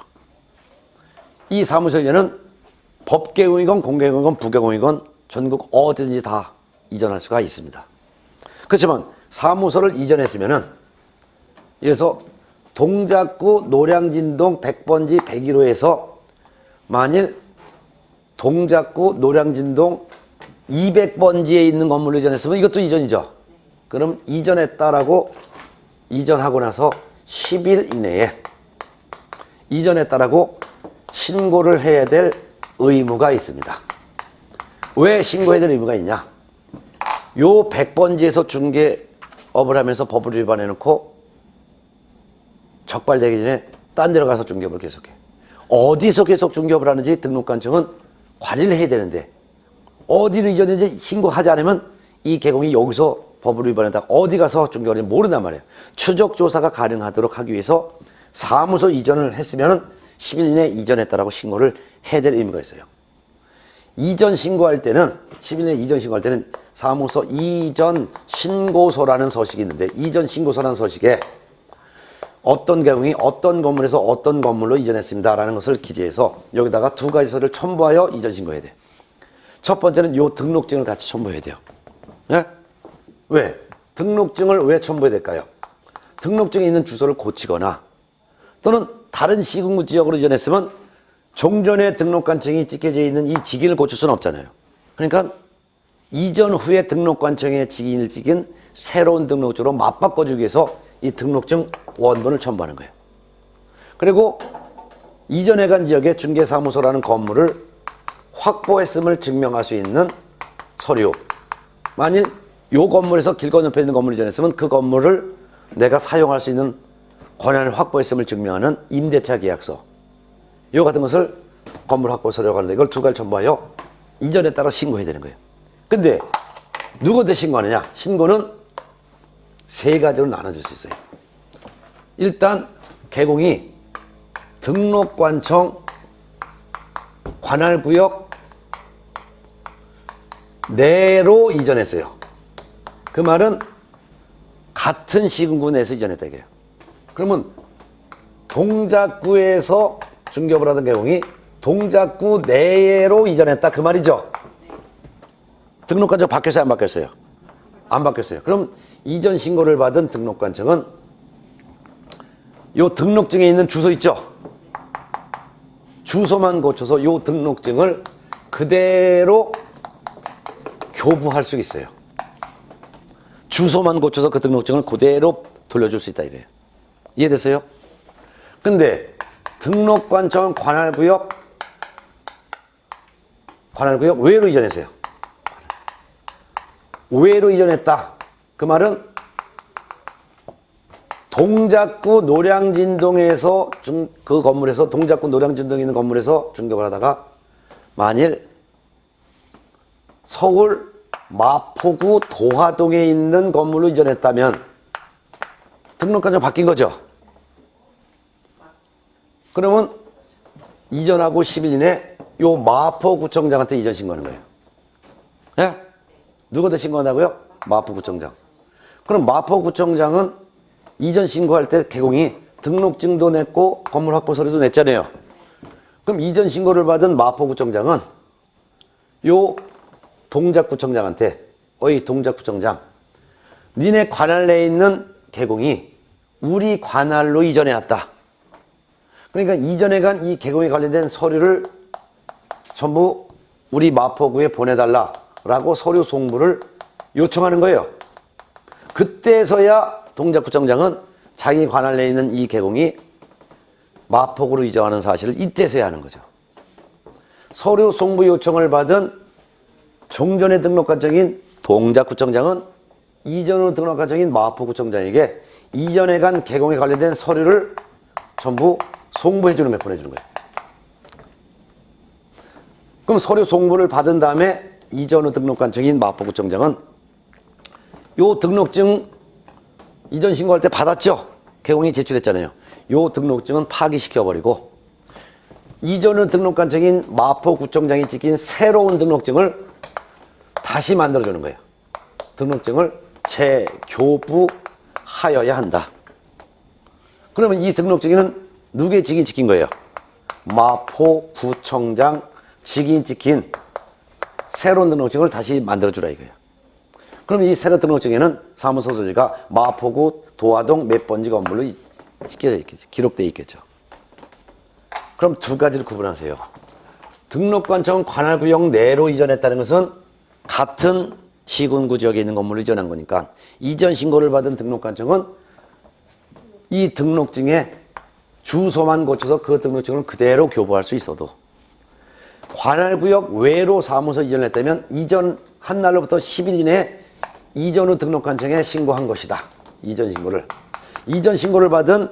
이 사무소 이전은 법개공이건 공개공이건 부개공이건 전국 어디든지 다 이전할 수가 있습니다. 그렇지만 사무소를 이전했으면은 그래서 동작구 노량진동 100번지 101호에서 만일 동작구 노량진동 200번지에 있는 건물로 이전했으면 이것도 이전이죠. 그럼 이전했다라고 이전하고 나서 10일 이내에 이전했다라고 신고를 해야 될 의무가 있습니다. 왜 신고해야 될 의무가 있냐? 요 100번지에서 중개업을 하면서 법을 위반해놓고 적발되기 전에 딴 데로 가서 중개업을 계속해. 어디서 계속 중개업을 하는지 등록관청은 관리를 해야 되는데 어디로 이전했는지 신고하지 않으면 이 개공이 여기서 법을 위반했다가 어디 가서 중개업을 하는지 모른단 말이에요. 추적조사가 가능하도록 하기 위해서 사무소 이전을 했으면 10일 이내에 이전했다라고 신고를 해야 될 의무가 있어요. 이전 신고할 때는 10일 내에 이전 신고할 때는 사무소 이전 신고서라는 서식이 있는데 이전 신고서라는 서식에 어떤 개공이 어떤 건물에서 어떤 건물로 이전했습니다라는 것을 기재해서 여기다가 2가지 서류를 첨부하여 이전 신고해야 돼. 첫 번째는 요 등록증을 같이 첨부해야 돼요. 네? 왜? 등록증을 왜 첨부해야 될까요? 등록증에 있는 주소를 고치거나 또는 다른 시군구 지역으로 이전했으면 종전에 등록관청이 찍혀져 있는 이 직인을 고칠 수는 없잖아요. 그러니까 이전 후에 등록관청에 직인을 찍은 새로운 등록증으로 맞바꿔주기 위해서 이 등록증 원본을 첨부하는 거예요. 그리고 이전에 간 지역에 중개사무소라는 건물을 확보했음을 증명할 수 있는 서류. 만일 요 건물에서 길 건너편에 있는 건물을 이전했으면 그 건물을 내가 사용할 수 있는 권한을 확보했음을 증명하는 임대차 계약서. 요 같은 것을 건물 확보 서류라고 하는데 이걸 2가지 첨부하여 이전에 따라 신고해야 되는 거예요. 근데 누구한테 신고하느냐? 신고는 세 가지로 나눠줄 수 있어요. 일단 개공이 등록관청 관할구역 내로 이전했어요. 그 말은 같은 시군구 내에서 이전했다 이거예요. 그러면 동작구에서 중개업을 하던 개공이 동작구 내로 이전했다 그 말이죠. 등록관청 바뀌었어요? 안 바뀌었어요? 안 바뀌었어요. 그럼 이전 신고를 받은 등록관청은 요 등록증에 있는 주소 있죠? 주소만 고쳐서 요 등록증을 그대로 교부할 수 있어요. 주소만 고쳐서 그 등록증을 그대로 돌려줄 수 있다 이거예요. 이해됐어요? 근데 등록관청 관할구역 외로 이전했어요. 외로 이전했다. 그 말은 동작구 노량진동에서 그 건물에서 동작구 노량진동에 있는 건물에서 중개업을 하다가 만일 서울 마포구 도화동에 있는 건물로 이전했다면 등록관청 바뀐 거죠. 그러면 이전하고 10일 이내 요 마포구청장한테 이전 신고하는 거예요. 예? 누구한테 신고한다고요? 마포구청장. 그럼 마포구청장은 이전 신고할 때 개공이 등록증도 냈고 건물 확보 서류도 냈잖아요. 그럼 이전 신고를 받은 마포구청장은 요 동작구청장한테 어이 동작구청장 니네 관할 내에 있는 개공이 우리 관할로 이전해 왔다. 그러니까 이전에 간 이 개공에 관련된 서류를 전부 우리 마포구에 보내달라라고 서류 송부를 요청하는 거예요. 그때서야 동작구청장은 자기 관할 내에 있는 이 개공이 마포구로 이전하는 사실을 이때서야 하는 거죠. 서류 송부 요청을 받은 종전의 등록관청인 동작구청장은 이전으로 등록관청인 마포구청장에게 이전에 간 개공에 관련된 서류를 전부 송부해 주는 거예요. 보내주는 거예요. 그럼 서류 송부를 받은 다음에 이전 후 등록관청인 마포구청장은 요 등록증 이전 신고할 때 받았죠? 개공이 제출했잖아요. 요 등록증은 파기시켜버리고 이전 후 등록관청인 마포구청장이 찍힌 새로운 등록증을 다시 만들어주는 거예요. 등록증을 재교부하여야 한다. 그러면 이 등록증에는 누구의 직인이 찍힌 거예요? 마포구청장 직인이 찍힌 새로운 등록증을 다시 만들어주라 이거예요. 그럼 이 새로 등록증에는 사무소 소지가 마포구 도화동 몇 번지 건물로 찍혀져 있겠죠. 기록되어 있겠죠. 그럼 두 가지를 구분하세요. 등록관청 관할구역 내로 이전했다는 것은 같은 시군구 지역에 있는 건물로 이전한 거니까 이전 신고를 받은 등록관청은 이 등록증에 주소만 고쳐서 그 등록증을 그대로 교부할 수 있어도 관할구역 외로 사무소 이전했다면 이전한 날로부터 10일 이내에 이전 후 등록관청에 신고한 것이다. 이전 신고를 받은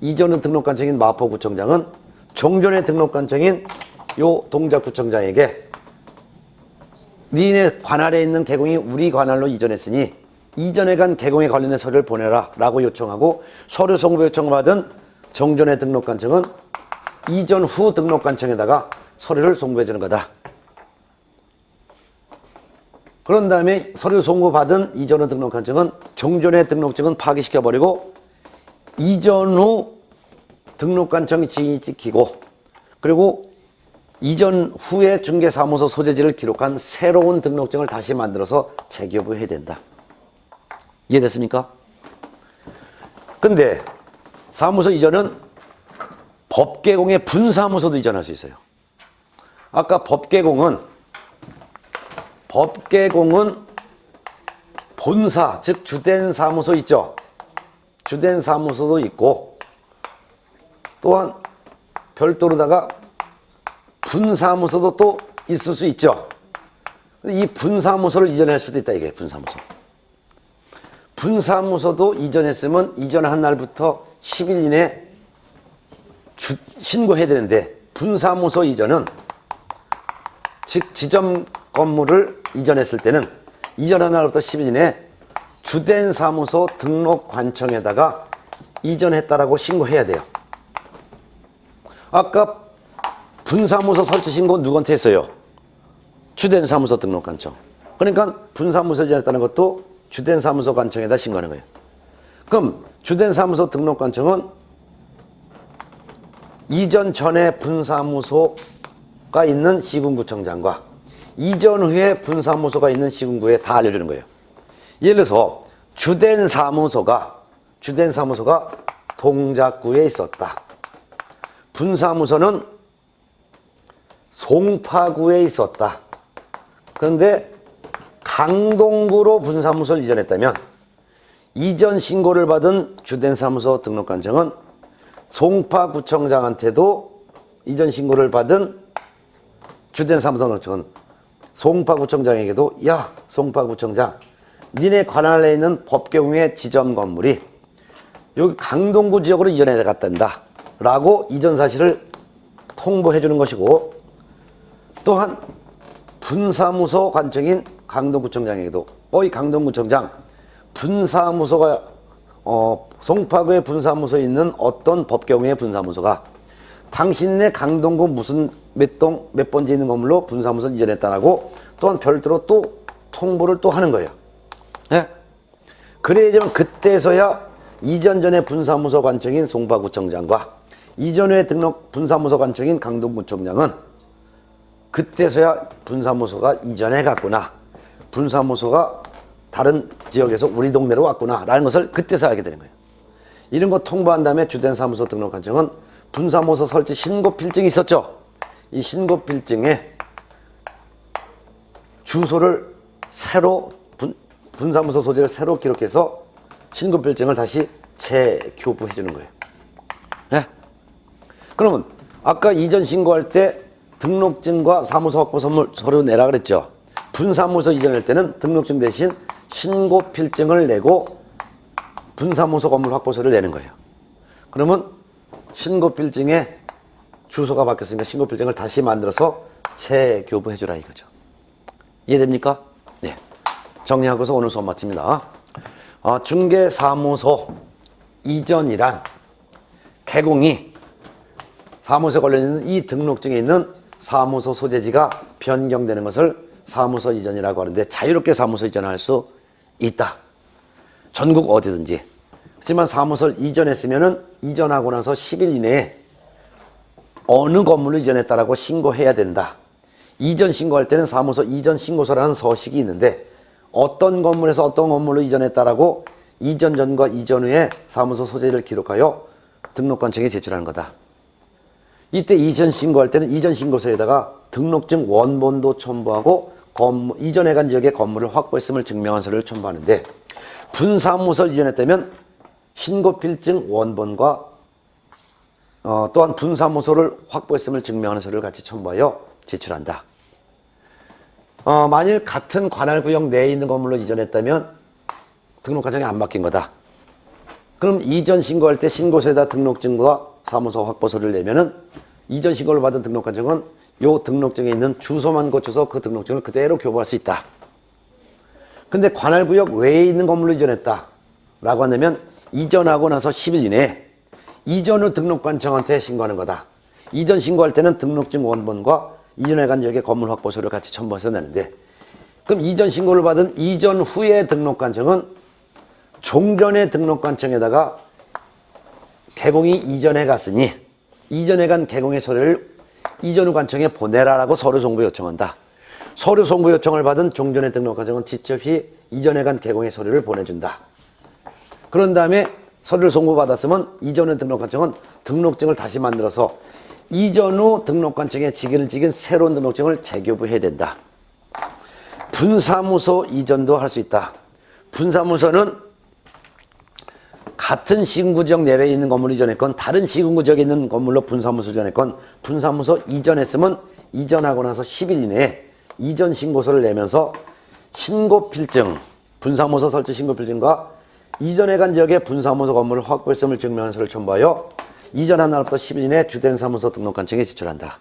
이전 후 등록관청인 마포구청장은 종전의 등록관청인 요 동작구청장에게 니네 관할에 있는 개공이 우리 관할로 이전했으니 이전에 간 개공에 관련된 서류를 보내라 라고 요청하고 서류 송부 요청을 받은 정전의 등록관청은 이전 후 등록관청에다가 서류를 송부해 주는 거다. 그런 다음에 서류 송부 받은 이전 후 등록관청은 정전의 등록증은 파기시켜버리고 이전 후 등록관청이 지인이 찍히고 그리고 이전 후에 중개사무소 소재지를 기록한 새로운 등록증을 다시 만들어서 재교부해야 된다. 이해됐습니까? 근데 사무소 이전은 법개공의 분사무소도 이전할 수 있어요. 아까 법개공은 본사, 즉 주된 사무소 있죠. 주된 사무소도 있고 또한 별도로다가 분사무소도 또 있을 수 있죠. 이 분사무소를 이전할 수도 있다 이게 분사무소. 분사무소도 이전했으면 이전한 날부터 10일 이내에 신고해야 되는데 분사무소 이전은 즉 지점 건물을 이전했을 때는 이전한 날부터 10일 이내에 주된 사무소 등록 관청에다가 이전했다라고 신고해야 돼요. 아까 분사무소 설치 신고 누구한테 했어요? 주된 사무소 등록 관청. 그러니까 분사무소 이전했다는 것도 주된 사무소 관청에다 신고하는 거예요. 그럼 주된 사무소 등록 관청은 이전 전에 분사무소가 있는 시군구청장과 이전 후에 분사무소가 있는 시군구에 다 알려주는 거예요. 예를 들어서 주된 사무소가 동작구에 있었다. 분사무소는 송파구에 있었다. 그런데 강동구로 분사무소를 이전했다면 이전 신고를 받은 주된 사무소 등록관청은 송파구청장한테도 이전 신고를 받은 주된 사무소 등록관청은 송파구청장에게도 야 송파구청장 니네 관할에 있는 법계공의 지점 건물이 여기 강동구 지역으로 이전해 갔단다 라고 이전 사실을 통보해 주는 것이고, 또한 분사무소 관청인 강동구청장에게도 이 강동구청장 분사무소가 송파구에 분사무소에 있는 어떤 법계공의 분사무소가 당신네 강동구 무슨 몇 동 몇 번째 있는 건물로 분사무소를 이전했다라고 또한 별도로 또 통보를 또 하는 거예요. 네? 그래야지만 그때서야 이전 전에 분사무소 관청인 송파구청장과 이전 후에 등록 분사무소 관청인 강동구청장은 그때서야 분사무소가 이전해 갔구나, 분사무소가 다른 지역에서 우리 동네로 왔구나 라는 것을 그때서 알게 되는 거예요. 이런 거 통보한 다음에 주된 사무소 등록 관청은 분사무소 설치 신고 필증이 있었죠. 이 신고 필증에 주소를 새로 분사무소 소재를 새로 기록해서 신고 필증을 다시 재교부해 주는 거예요. 네? 그러면 아까 이전 신고할 때 등록증과 사무소 확보 선물 서류 내라 그랬죠. 분사무소 이전할 때는 등록증 대신 신고 필증을 내고 분사무소 건물 확보서를 내는 거예요. 그러면 신고 필증에 주소가 바뀌었으니까 신고 필증을 다시 만들어서 재교부해 주라 이거죠. 이해됩니까? 네. 정리하고서 오늘 수업 마칩니다. 중개사무소 이전이란 개공이 사무소에 걸려있는 이 등록증에 있는 사무소 소재지가 변경되는 것을 사무소 이전이라고 하는데, 자유롭게 사무소 이전할 수 있다. 전국 어디든지. 하지만 사무소를 이전했으면은 이전하고 나서 10일 이내에 어느 건물로 이전했다라고 신고해야 된다. 이전 신고할 때는 사무소 이전 신고서라는 서식이 있는데, 어떤 건물에서 어떤 건물로 이전했다라고 이전 전과 이전 후에 사무소 소재를 기록하여 등록관청에 제출하는 거다. 이때 이전 신고할 때는 이전 신고서에다가 등록증 원본도 첨부하고 이전해 간 지역의 건물을 확보했음을 증명한 서류를 첨부하는데, 분사무소를 이전했다면 신고필증 원본과 또한 분사무소를 확보했음을 증명하는 서류를 같이 첨부하여 제출한다. 만일 같은 관할구역 내에 있는 건물로 이전했다면 등록관청이 안 바뀐 거다. 그럼 이전 신고할 때 신고서에다 등록증과 사무소 확보서를 내면은 이전 신고를 받은 등록관청은 요 등록증에 있는 주소만 고쳐서 그 등록증을 그대로 교부할 수 있다. 근데 관할구역 외에 있는 건물로 이전했다 라고 한다면 이전하고 나서 10일 이내에 이전 후 등록관청한테 신고하는 거다. 이전 신고할 때는 등록증 원본과 이전해 간 지역의 건물 확보서를 같이 첨부해서 내는데, 그럼 이전 신고를 받은 이전 후의 등록관청은 종전의 등록관청에다가 개공이 이전해 갔으니 이전해 간 개공의 서류를 이전 후 관청에 보내라라고 서류 송부 요청한다. 서류 송부 요청을 받은 종전의 등록관청은 지첩히 이전해 간 개공의 서류를 보내준다. 그런 다음에 서류를 송부받았으면 이전 후 등록관청은 등록증을 다시 만들어서 이전 후 등록관청에 직위를 찍은 새로운 등록증을 재교부해야 된다. 분사무소 이전도 할 수 있다. 분사무소는 같은 시군구 지역 내외에 있는 건물을 이전했건 다른 시군구 지역에 있는 건물로 분사무소 이전했건 분사무소 이전했으면 이전하고 나서 10일 이내에 이전 신고서를 내면서 신고필증, 분사무소 설치 신고필증과 이전해 간 지역의 분사무소 건물을 확보했음을 증명하는 서류를 첨부하여 이전한 날부터 10일 이내에 주된 사무소 등록관청에 제출한다.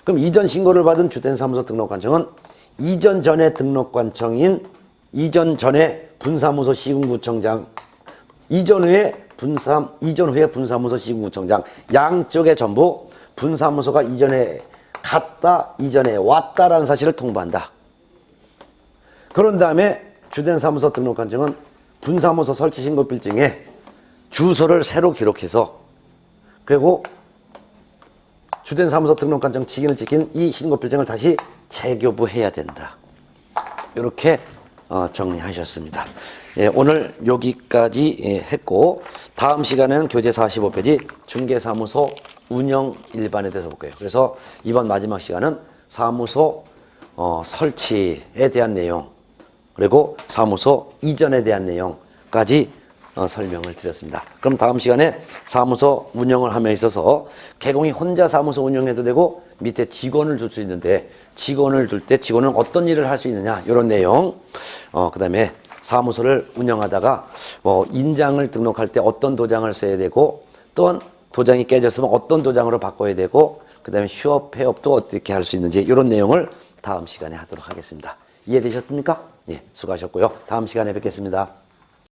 그럼 이전 신고를 받은 주된 사무소 등록관청은 이전 전에 등록관청인 이전 전에 분사무소 시군구청장, 이전 후에 분사무소 시군구청장 양쪽에 전부 분사무소가 이전에 갔다, 이전에 왔다라는 사실을 통보한다. 그런 다음에 주된 사무소 등록관청은 분사무소 설치 신고 필증에 주소를 새로 기록해서 그리고 주된 사무소 등록관청 직인을 찍힌 이 신고 필증을 다시 재교부해야 된다. 이렇게 정리하셨습니다. 예, 오늘 여기까지 했고 다음 시간에는 교재 45페이지 중개사무소 운영 일반에 대해서 볼 거예요. 그래서 이번 마지막 시간은 사무소 설치에 대한 내용 그리고 사무소 이전에 대한 내용까지 설명을 드렸습니다. 그럼 다음 시간에 사무소 운영을 함에 있어서 개공이 혼자 사무소 운영해도 되고 밑에 직원을 둘 수 있는데 직원을 둘 때 직원은 어떤 일을 할 수 있느냐 이런 내용 그 다음에 사무소를 운영하다가 인장을 등록할 때 어떤 도장을 써야 되고 또한 도장이 깨졌으면 어떤 도장으로 바꿔야 되고 그 다음에 휴업 폐업도 어떻게 할 수 있는지 이런 내용을 다음 시간에 하도록 하겠습니다. 이해되셨습니까? 예, 수고하셨고요. 다음 시간에 뵙겠습니다.